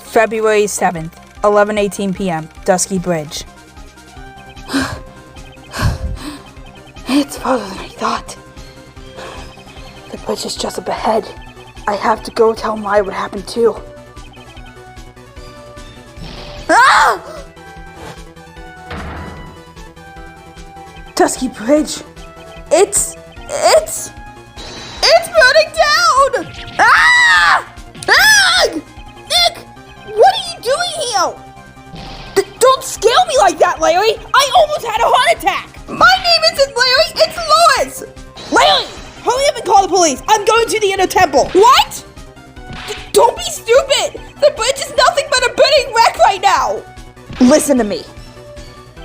February 7th, 11:18 p.m., Dusky Bridge. It's farther than I thought. The bridge is just up ahead. I have to go tell Maya what happened too. Ah! Dusky Bridge. It's burning down! Ah! Ah! Nick! What are you doing here? Don't scare me like that, Larry! I almost had a heart attack! My name isn't Larry, it's Lois! Larry! Hurry up and call the police! I'm going to the inner temple! What? Don't be stupid! The bridge is nothing but a burning wreck right now! Listen to me.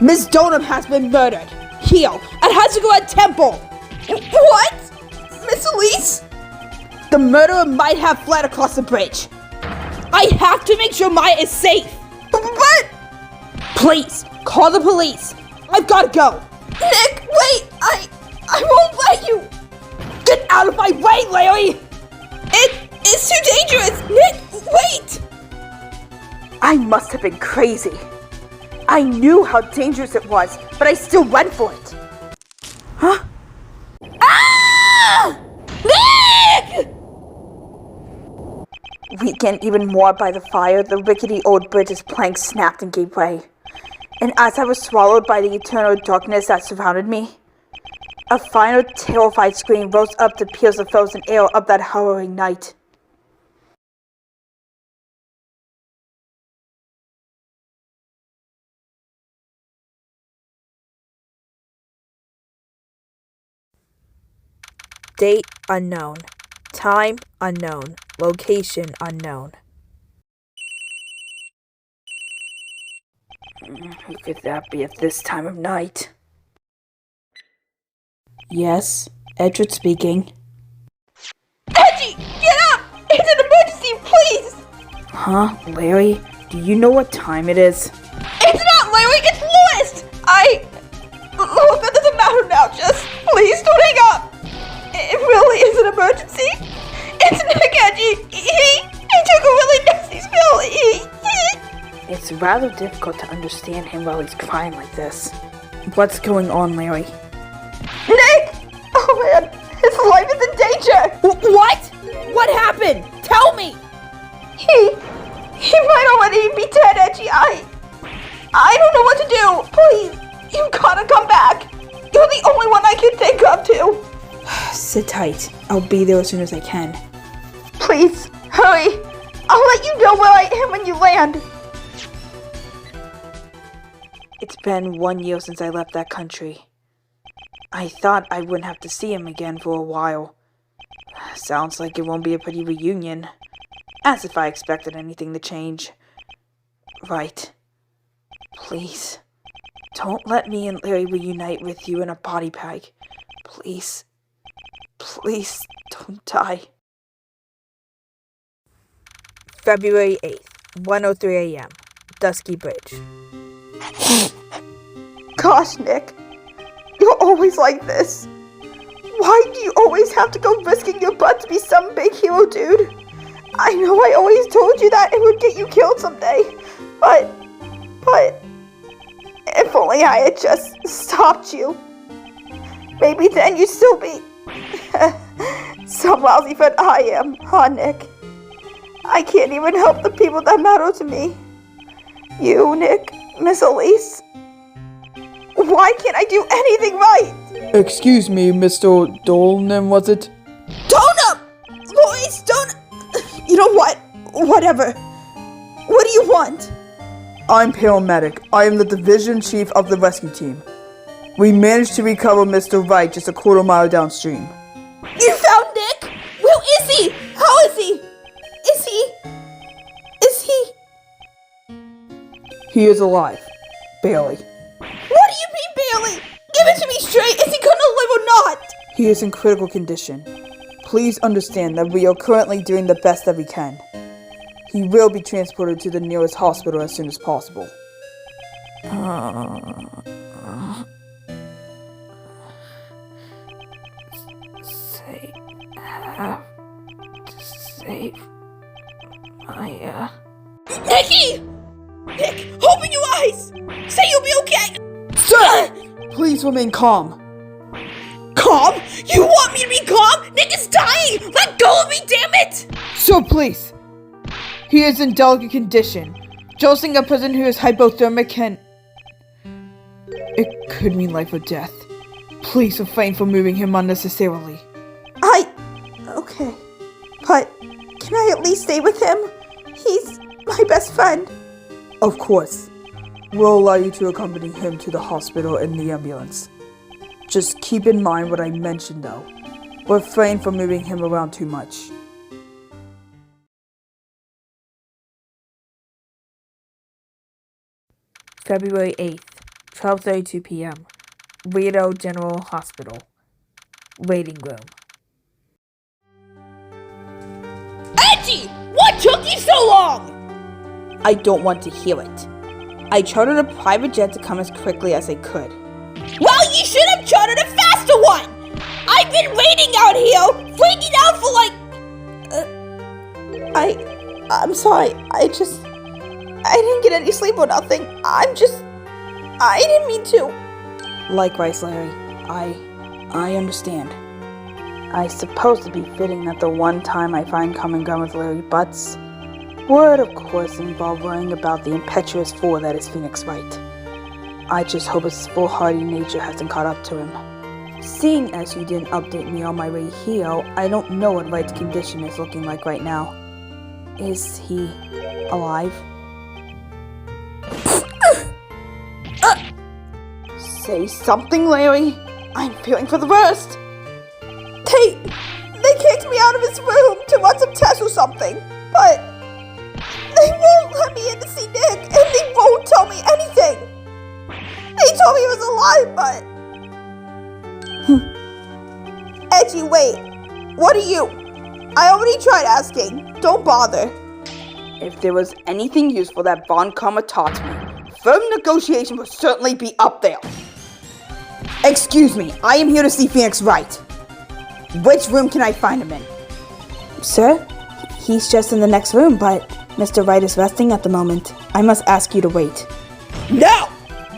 Miss Donham has been murdered. Here, at Hazagorad Temple. What? Miss Elise? The murderer might have fled across the bridge. I have to make sure Maya is safe. But... Please, call the police. I've got to go. Nick, wait. I won't let you. Get out of my way, Larry. It's too dangerous. Nick, wait. I must have been crazy. I knew how dangerous it was, but I still went for it. Huh? Ah! Nick! Weakened even more by the fire, the rickety old bridge's planks snapped and gave way. And as I was swallowed by the eternal darkness that surrounded me, a final terrified scream rose up to pierce the frozen air of that harrowing night. Date unknown. Time unknown. Location unknown. Who could that be at this time of night? Yes, Edgeworth speaking. Edgy! Get up! It's an emergency, please! Huh? Larry? Do you know what time it is? It's not Larry, it's Lois! Lois, that doesn't matter now, just please don't hang up! It really is an emergency? It's Nick, Edgy! He took a really nasty spill! It's rather difficult to understand him while he's crying like this. What's going on, Larry? Nick! Oh man, his life is in danger! What? What happened? Tell me! He might already be dead, Edgy. I don't know what to do. Please, you gotta come back. You're the only one I can think of to. Sit tight. I'll be there as soon as I can. Please, hurry. I'll let you know where I am when you land. It's been 1 year since I left that country. I thought I wouldn't have to see him again for a while. Sounds like it won't be a pretty reunion. As if I expected anything to change. Right. Please, don't let me and Larry reunite with you in a body bag. Please. Please, don't die. February 8th, 1:03 a.m., Dusky Bridge. Gosh, Nick. You're always like this. Why do you always have to go risking your butt to be some big hero, dude? I know I always told you that it would get you killed someday, but if only I had just stopped you. Maybe then you'd still be some lousy friend I am, huh, Nick? I can't even help the people that matter to me. You, Nick, Miss Elise. Why can't I do anything right? Excuse me, Mr. Dolnan, was it? Donham! Lois, don't... You know what? Whatever. What do you want? I'm paramedic. I am the division chief of the rescue team. We managed to recover Mr. Wright just a quarter mile downstream. You found Nick? Where is he? How is he? Is he... He is alive. Barely. What do you mean, barely? Give it to me straight. Is he gonna live or not? He is in critical condition. Please understand that we are currently doing the best that we can. He will be transported to the nearest hospital as soon as possible. Save Maya. Nicky! Nick, open your eyes! Say you'll be okay! Sir! Please remain calm. Calm? You want me to be calm? Nick is dying! Let go of me, damn it! Sir, please. He is in delicate condition. Jolting a person who is hypothermic can... It could mean life or death. Please refrain from moving him unnecessarily. Okay. But can I at least stay with him? He's my best friend. Of course. We'll allow you to accompany him to the hospital in the ambulance. Just keep in mind what I mentioned though. Refrain from moving him around too much. February 8th, 12:32 p.m. Rio General Hospital. Waiting room. Edgy! What took you so long? I don't want to hear it. I chartered a private jet to come as quickly as I could. Well, you should have chartered a faster one! I've been waiting out here, freaking out for I'm sorry, I didn't get any sleep or nothing. I didn't mean to. Likewise, Larry. I understand. I suppose it'd be fitting that the one time I find common ground with Larry Butts would, of course, involve worrying about the impetuous fool that is Phoenix Wright. I just hope his foolhardy nature hasn't caught up to him. Seeing as you didn't update me on my way here, I don't know what Wright's condition is looking like right now. Is he alive? Say something, Larry. I'm feeling for the worst. They kicked me out of his room to run some tests or something, but they won't let me in to see Nick, and they won't tell me anything. They told me he was alive, but... Edgy, wait. What are you? I already tried asking. Don't bother. If there was anything useful that Von Karma taught me, firm negotiation would certainly be up there. Excuse me, I am here to see Phoenix Wright. Which room can I find him in? Sir, he's just in the next room, but Mr. Wright is resting at the moment. I must ask you to wait. No!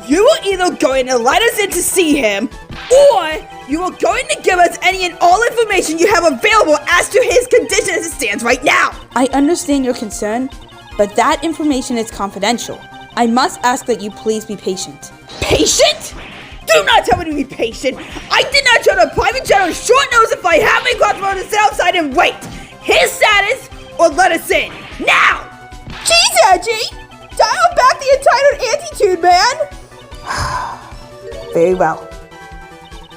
You are either going to let us in to see him, or you are going to give us any and all information you have available as to his condition as it stands right now. I understand your concern, but that information is confidential. I must ask that you please be patient. Patient? Do not tell me to be patient. I did not try to private jet on short notice if I have a crossroad to sit outside and wait. His status, or let us in. Now! Jeez, Edgy! Dial back the entitled attitude, man! Very well.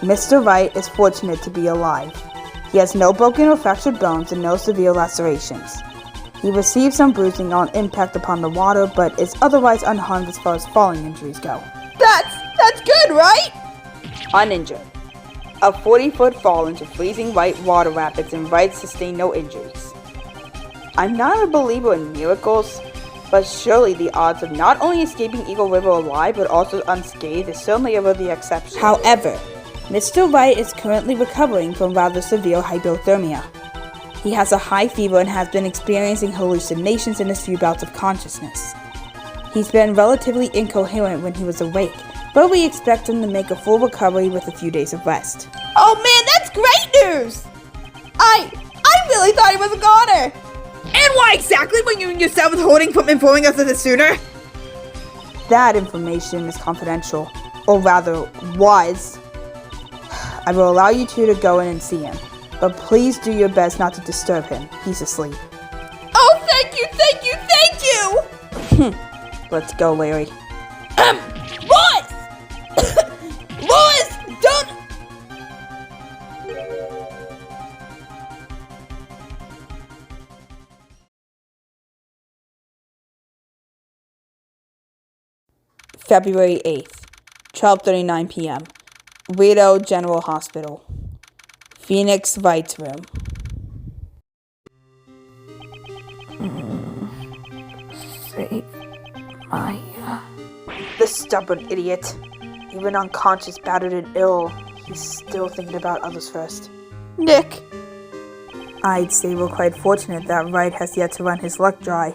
Mr. Wright is fortunate to be alive. He has no broken or fractured bones and no severe lacerations. He received some bruising on impact upon the water, but is otherwise unharmed as far as falling injuries go. That's good, right? Uninjured. A 40-foot fall into freezing white water rapids and Wright sustained no injuries. I'm not a believer in miracles, but surely the odds of not only escaping Eagle River alive but also unscathed is certainly over the exception. However, Mr. Wright is currently recovering from rather severe hypothermia. He has a high fever and has been experiencing hallucinations in his few bouts of consciousness. He's been relatively incoherent when he was awake, but we expect him to make a full recovery with a few days of rest. Oh man, that's great news! I really thought he was a goner. And why exactly were you and yourself withholding from informing us of this sooner? That information is confidential, or rather, was. I will allow you two to go in and see him, but please do your best not to disturb him. He's asleep. Oh, thank you! Let's go, Larry. Lois! Lois, don't... February 8th, 12:39 p.m. Rio General Hospital. Phoenix Wright's room. Save my... The stubborn idiot. Even unconscious, battered, and ill, he's still thinking about others first. Nick. I'd say we're quite fortunate that Wright has yet to run his luck dry.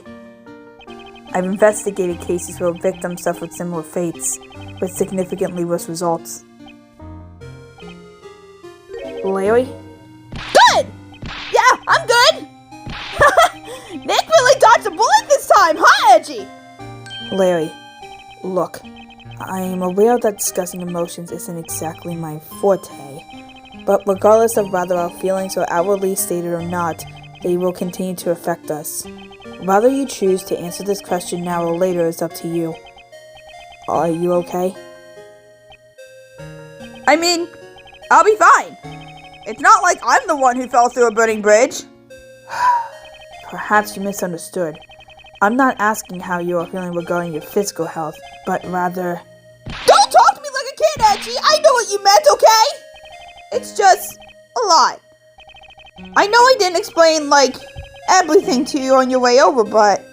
I've investigated cases where victims suffered similar fates, with significantly worse results. Larry? Good! Yeah, I'm good! Nick really dodged a bullet this time, huh, Edgy? Larry, look, I'm aware that discussing emotions isn't exactly my forte, but regardless of whether our feelings are outwardly stated or not, they will continue to affect us. Whether you choose to answer this question now or later is up to you. Are you okay? I mean, I'll be fine. It's not like I'm the one who fell through a burning bridge. Perhaps you misunderstood. I'm not asking how you are feeling regarding your physical health, but rather... Don't talk to me like a kid, Edgy! I know what you meant, okay? It's just a lot. I know I didn't explain, everything to you on your way over, but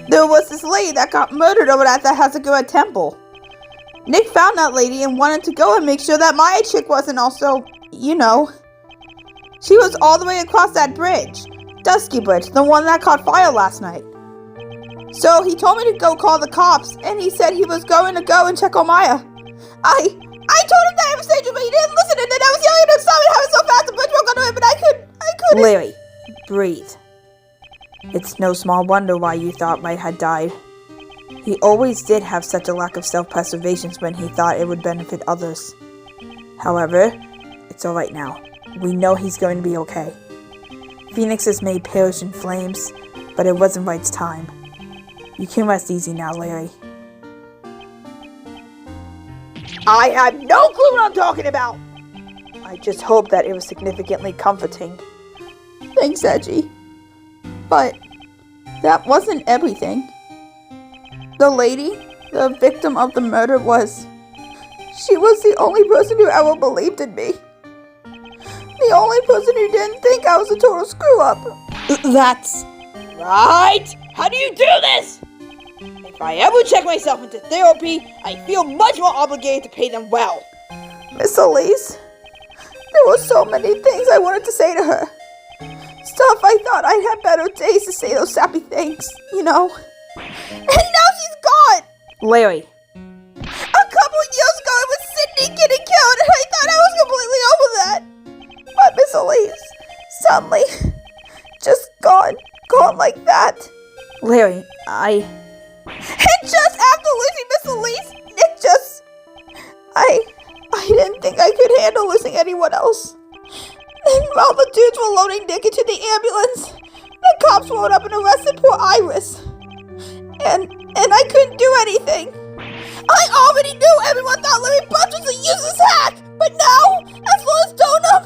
there was this lady that got murdered over at the Hazagura temple. Nick found that lady and wanted to go and make sure that Maya chick wasn't also, she was all the way across that bridge. Dusky Bridge, the one that caught fire last night. So he told me to go call the cops, and he said he was going to go and check on Maya. I told him that every stage, but he didn't listen, and then I was yelling at him, stop it, having so fast the bridge broke under him, but I couldn't. Larry, breathe. It's no small wonder why you thought Light had died. He always did have such a lack of self-preservation when he thought it would benefit others. However, it's alright now. We know he's going to be okay. Phoenix's may perish in flames, but it wasn't Light's time. You can rest easy now, Larry. I have no clue what I'm talking about. I just hope that it was significantly comforting. Thanks, Edgy. But that wasn't everything. The lady, the victim of the murder, she was the only person who ever believed in me. The only person who didn't think I was a total screw-up. That's right! How do you do this? If I ever check myself into therapy, I feel much more obligated to pay them well. Miss Elise, there were so many things I wanted to say to her. Stuff I thought I'd have better days to say those sappy things, And now she's gone! Larry. A couple of years ago, it was Sydney getting killed, and I thought I was completely over that. But Miss Elise, suddenly, just gone like that. Larry, And just after losing Miss Elise, I didn't think I could handle losing anyone else. And while the dudes were loading Nick into the ambulance, the cops rolled up and arrested poor Iris. And I couldn't do anything. I already knew everyone thought Larry Bunch was a useless hack, but now, as far as Donut,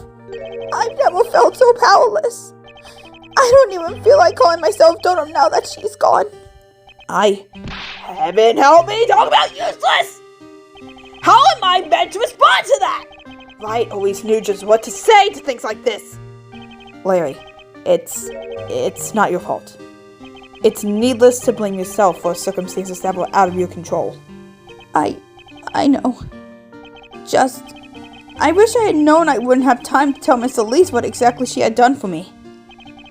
I've never felt so powerless. I don't even feel like calling myself Donut now that she's gone. Heaven help me, talk about useless! How am I meant to respond to that? Light always knew just what to say to things like this. Larry, it's not your fault. It's needless to blame yourself for circumstances that were out of your control. I know. I wish I had known I wouldn't have time to tell Miss Elise what exactly she had done for me.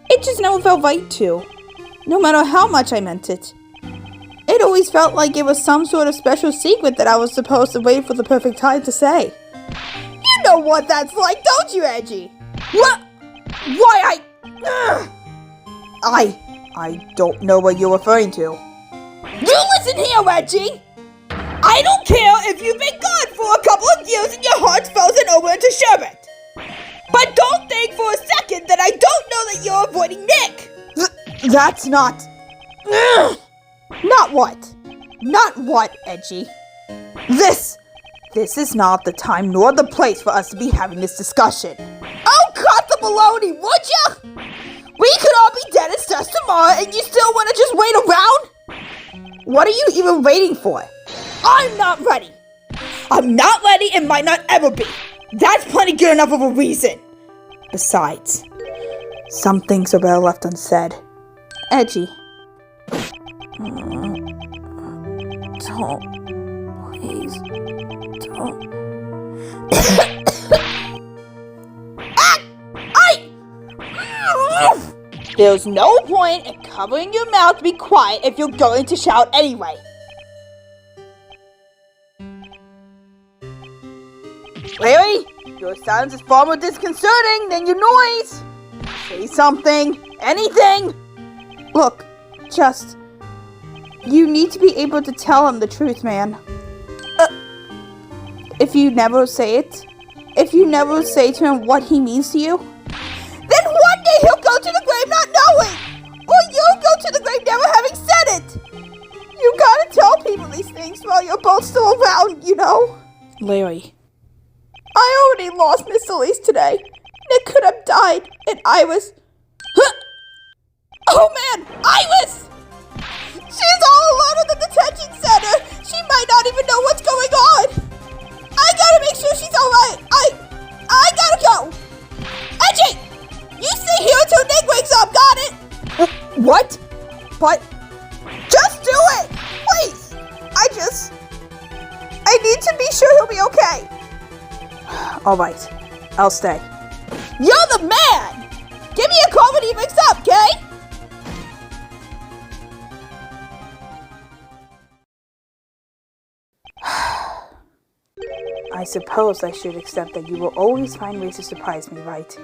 It just never felt right to, no matter how much I meant it. It always felt like it was some sort of special secret that I was supposed to wait for the perfect time to say. You know what that's like, don't you, Edgy? What? Why I don't know what you're referring to. You listen here, Edgy! I don't care if you've been gone for a couple of years and your heart's frozen over into sherbet. But don't think for a second that I don't know that you're avoiding Nick! That's not... Not what? Not what, Edgy? This is not the time nor the place for us to be having this discussion. Oh, cut the baloney, would ya? We could all be dead and stuff tomorrow and you still want to just wait around? What are you even waiting for? I'm not ready. I'm not ready and might not ever be. That's plenty good enough of a reason. Besides, some things are better left unsaid. Edgy. Don't. Please. Don't. There's no point in covering your mouth to be quiet if you're going to shout anyway. Larry, your silence is far more disconcerting than your noise. Say something, anything. Look, just... You need to be able to tell him the truth, man. If you never say it, if you never say to him what he means to you, then one day he'll go to the grave not knowing! Or you'll go to the grave never having said it! You gotta tell people these things while you're both still around, you know? Larry. I already lost Miss Elise today. Nick could have died, and Iris... Oh man, Iris! She's all alone at the detention center! She might not even know what's going on! I gotta make sure she's alright! I gotta go! Edgy! You stay here until Nick wakes up, got it? What? But... Just do it! Please! I need to be sure he'll be okay. Alright, I'll stay. You're the man! Give me a call when he wakes up, okay? I suppose I should accept that you will always find ways to surprise me, right?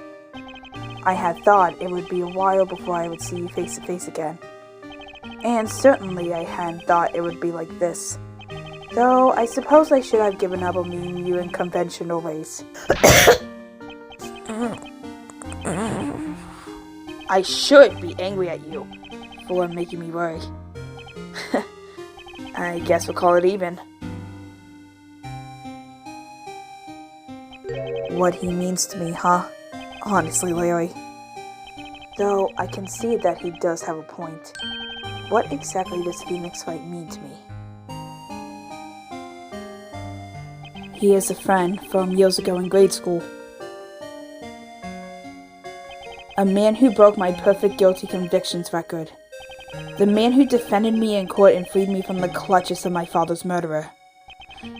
I had thought it would be a while before I would see you face to face again. And certainly I hadn't thought it would be like this. Though I suppose I should have given up on meeting you in conventional ways. I should be angry at you for making me worry. I guess we'll call it even. What he means to me, huh? Honestly, Larry. Though I can see that he does have a point. What exactly does Phoenix Wright mean to me? He is a friend from years ago in grade school. A man who broke my perfect guilty convictions record. The man who defended me in court and freed me from the clutches of my father's murderer.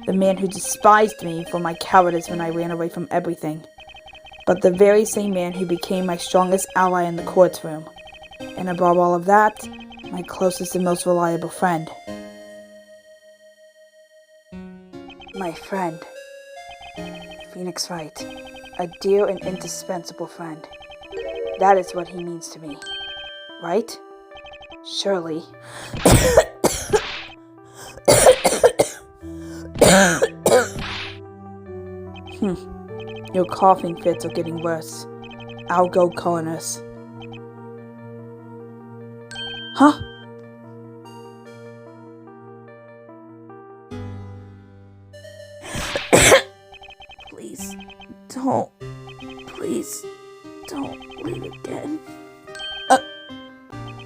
The man who despised me for my cowardice when I ran away from everything. But the very same man who became my strongest ally in the courtroom. And above all of that, my closest and most reliable friend. My friend. Phoenix Wright. A dear and indispensable friend. That is what he means to me. Right? Surely. Your coughing fits are getting worse. I'll go call a nurse. Huh? Please don't leave again.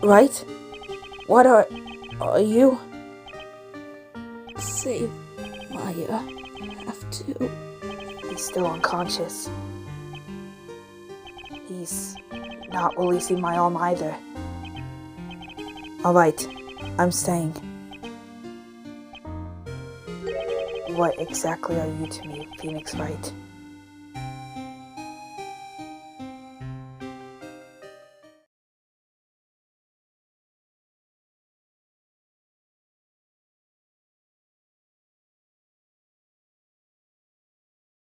Right? What are you? Save Maya. Have to. He's still unconscious. He's not releasing my arm either. Alright, I'm staying. What exactly are you to me, Phoenix Wright?